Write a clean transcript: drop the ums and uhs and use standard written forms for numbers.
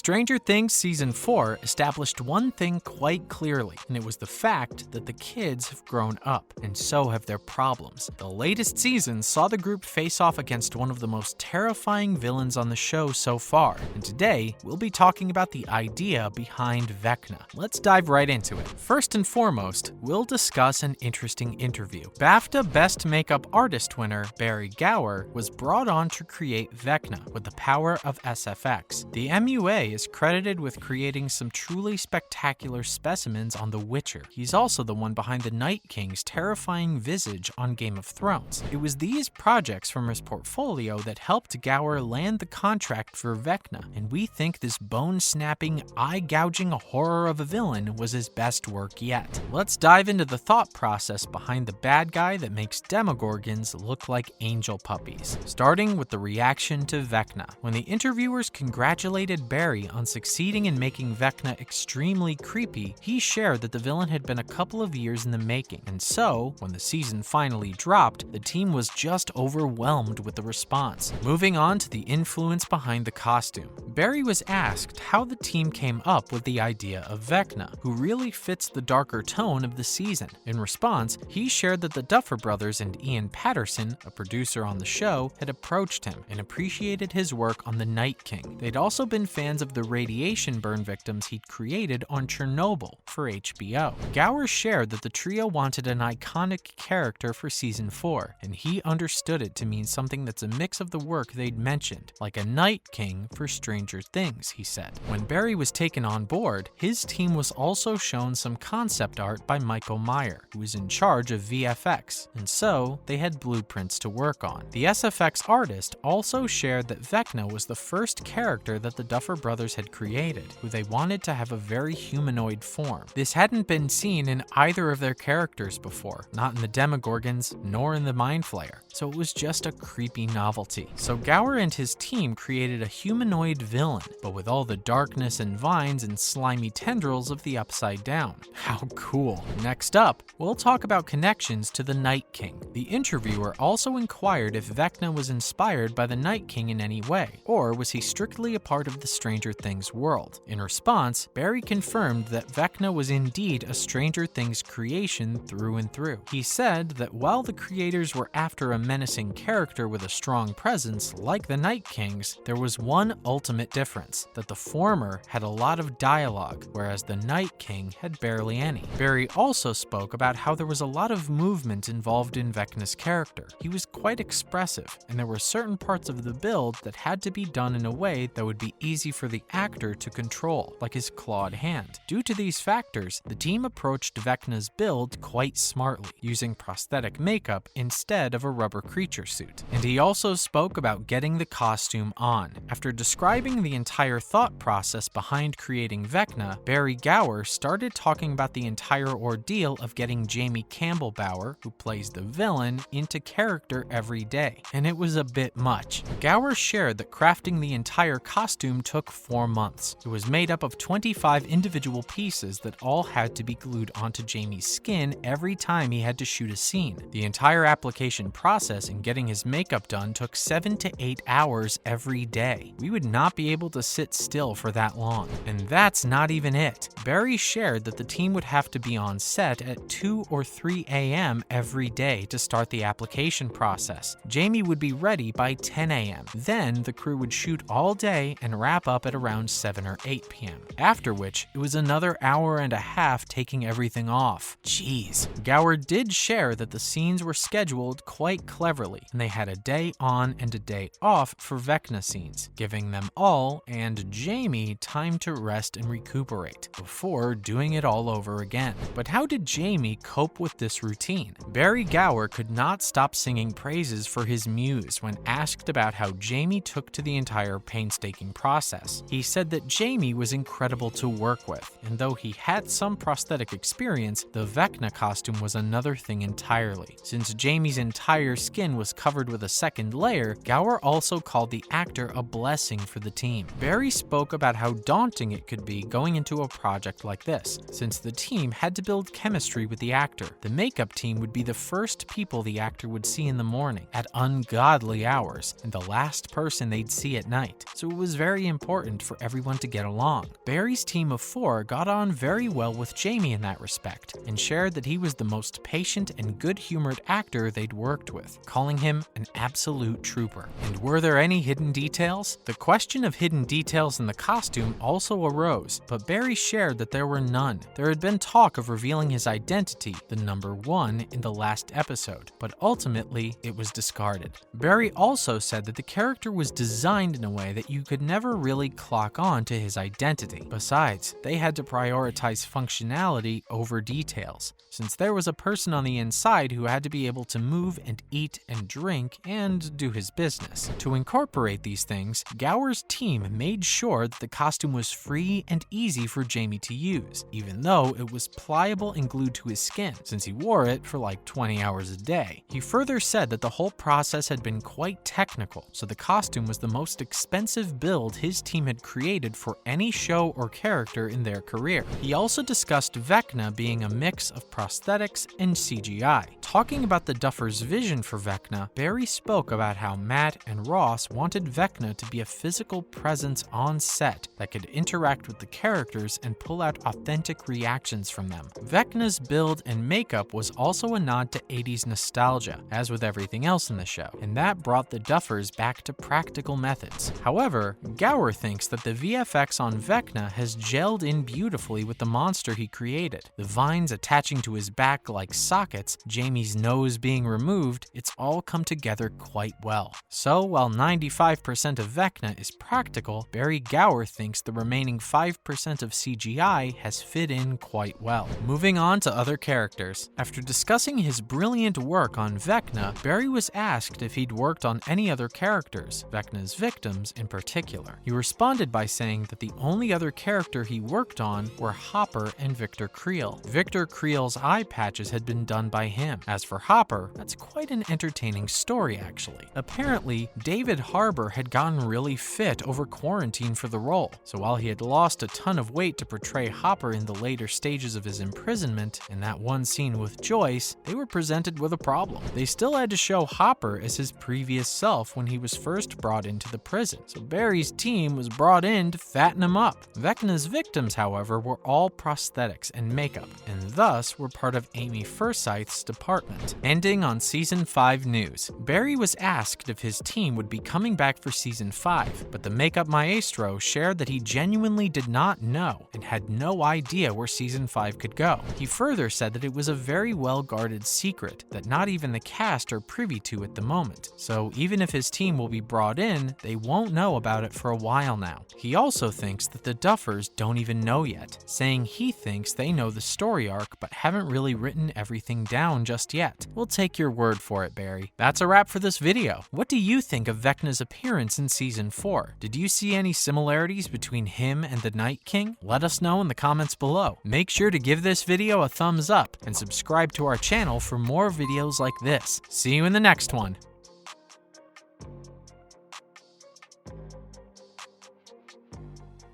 Stranger Things Season 4 established one thing quite clearly, and it was the fact that the kids have grown up, and so have their problems. The latest season saw the group face off against one of the most terrifying villains on the show so far, and today we'll be talking about the idea behind Vecna. Let's dive right into it. First and foremost, we'll discuss an interesting interview. BAFTA Best Makeup Artist winner Barrie Gower was brought on to create Vecna with the power of SFX. The MUA is credited with creating some truly spectacular specimens on The Witcher. He's also the one behind the Night King's terrifying visage on Game of Thrones. It was these projects from his portfolio that helped Gower land the contract for Vecna, and we think this bone-snapping, eye-gouging horror of a villain was his best work yet. Let's dive into the thought process behind the bad guy that makes Demogorgons look like angel puppies, starting with the reaction to Vecna. When the interviewers congratulated Barrie on succeeding in making Vecna extremely creepy, he shared that the villain had been a couple of years in the making, and so, when the season finally dropped, the team was just overwhelmed with the response. Moving on to the influence behind the costume. Barrie was asked how the team came up with the idea of Vecna, who really fits the darker tone of the season. In response, he shared that the Duffer brothers and Ian Patterson, a producer on the show, had approached him and appreciated his work on the Night King. They'd also been fans of the radiation burn victims he'd created on Chernobyl for HBO. Gower shared that the trio wanted an iconic character for season 4, and he understood it to mean something that's a mix of the work they'd mentioned, like a Night King for Stranger Things, he said. When Barrie was taken on board, his team was also shown some concept art by Michael Meyer, who was in charge of VFX, and so they had blueprints to work on. The SFX artist also shared that Vecna was the first character that the Duffer brothers had created, who they wanted to have a very humanoid form. This hadn't been seen in either of their characters before, not in the Demogorgons, nor in the Mind Flayer, so it was just a creepy novelty. So Gower and his team created a humanoid villain, but with all the darkness and vines and slimy tendrils of the Upside Down. How cool. Next up, we'll talk about connections to the Night King. The interviewer also inquired if Vecna was inspired by the Night King in any way, or was he strictly a part of the Stranger Things world? In response, Barrie confirmed that Vecna was indeed a Stranger Things creation through and through. He said that while the creators were after a menacing character with a strong presence like the Night Kings, there was one ultimate difference, that the former had a lot of dialogue, whereas the Night King had barely any. Barrie also spoke about how there was a lot of movement involved in Vecna's character. He was quite expressive, and there were certain parts of the build that had to be done in a way that would be easy for the actor to control, like his clawed hand. Due to these factors, the team approached Vecna's build quite smartly, using prosthetic makeup instead of a rubber creature suit. And he also spoke about getting the costume on. After describing the entire thought process behind creating Vecna, Barrie Gower started talking about the entire ordeal of getting Jamie Campbell Bower, who plays the villain, into character every day, and it was a bit much. Gower shared that crafting the entire costume took 4 months. It was made up of 25 individual pieces that all had to be glued onto Jamie's skin every time he had to shoot a scene. The entire application process and getting his makeup done took 7 to 8 hours every day. We would not be able to sit still for that long. And that's not even it. Barrie shared that the team would have to be on set at 2 or 3 a.m. every day to start the application process. Jamie would be ready by 10 a.m. Then the crew would shoot all day and wrap up at around 7 or 8 p.m. After which, it was another hour and a half taking everything off. Jeez. Gower did share that the scenes were scheduled quite cleverly, and they had a day on and a day off for Vecna scenes, giving them all and Jamie time to rest and recuperate before doing it all over again. But how did Jamie cope with this routine? Barrie Gower could not stop singing praises for his muse when asked about how Jamie took to the entire painstaking process. He said that Jamie was incredible to work with, and though he had some prosthetic experience, the Vecna costume was another thing entirely. Since Jamie's entire skin was covered with a second layer, Gower also called the actor a blessing for the team. Barrie spoke about how daunting it could be going into a project like this, since the team had to build chemistry with the actor. The makeup team would be the first people the actor would see in the morning at ungodly hours, and the last person they'd see at night. So it was very important important for everyone to get along. Barrie's team of 4 got on very well with Jamie in that respect, and shared that he was the most patient and good-humored actor they'd worked with, calling him an absolute trooper. And were there any hidden details? The question of hidden details in the costume also arose, but Barrie shared that there were none. There had been talk of revealing his identity, the number 1, in the last episode, but ultimately it was discarded. Barrie also said that the character was designed in a way that you could never really clock on to his identity. Besides, they had to prioritize functionality over details, since there was a person on the inside who had to be able to move and eat and drink and do his business. To incorporate these things, Gower's team made sure that the costume was free and easy for Jamie to use, even though it was pliable and glued to his skin, since he wore it for like 20 hours a day. He further said that the whole process had been quite technical, so the costume was the most expensive build his team had created for any show or character in their career. He also discussed Vecna being a mix of prosthetics and CGI. Talking about the Duffers' vision for Vecna, Barrie spoke about how Matt and Ross wanted Vecna to be a physical presence on set that could interact with the characters and pull out authentic reactions from them. Vecna's build and makeup was also a nod to 80s nostalgia, as with everything else in the show, and that brought the Duffers back to practical methods. However, Gower thinks that the VFX on Vecna has gelled in beautifully with the monster he created. The vines attaching to his back like sockets, Jamie's nose being removed, it's all come together quite well. So while 95% of Vecna is practical, Barrie Gower thinks the remaining 5% of CGI has fit in quite well. Moving on to other characters. After discussing his brilliant work on Vecna, Barrie was asked if he'd worked on any other characters, Vecna's victims in particular. He responded by saying that the only other character he worked on were Hopper and Victor Creel. Victor Creel's eye patches had been done by him. As for Hopper, that's quite an entertaining story actually. Apparently, David Harbour had gotten really fit over quarantine for the role, so while he had lost a ton of weight to portray Hopper in the later stages of his imprisonment, in that one scene with Joyce, they were presented with a problem. They still had to show Hopper as his previous self when he was first brought into the prison, so Barrie's team was brought in to fatten him up. Vecna's victims, however, were all prosthetics and makeup, and thus were part of Amy Forsyth's department. Ending on Season 5 news. Barrie was asked if his team would be coming back for Season 5, but the makeup maestro shared that he genuinely did not know and had no idea where Season 5 could go. He further said that it was a very well-guarded secret that not even the cast are privy to at the moment, so even if his team will be brought in, they won't know about it for a while now. He also thinks that the Duffers don't even know yet, saying he thinks they know the story arc but haven't really written everything down just yet. We'll take your word for it, Barrie. That's a wrap for this video. What do you think of Vecna's appearance in Season 4? Did you see any similarities between him and the Night King? Let us know in the comments below. Make sure to give this video a thumbs up and subscribe to our channel for more videos like this. See you in the next one.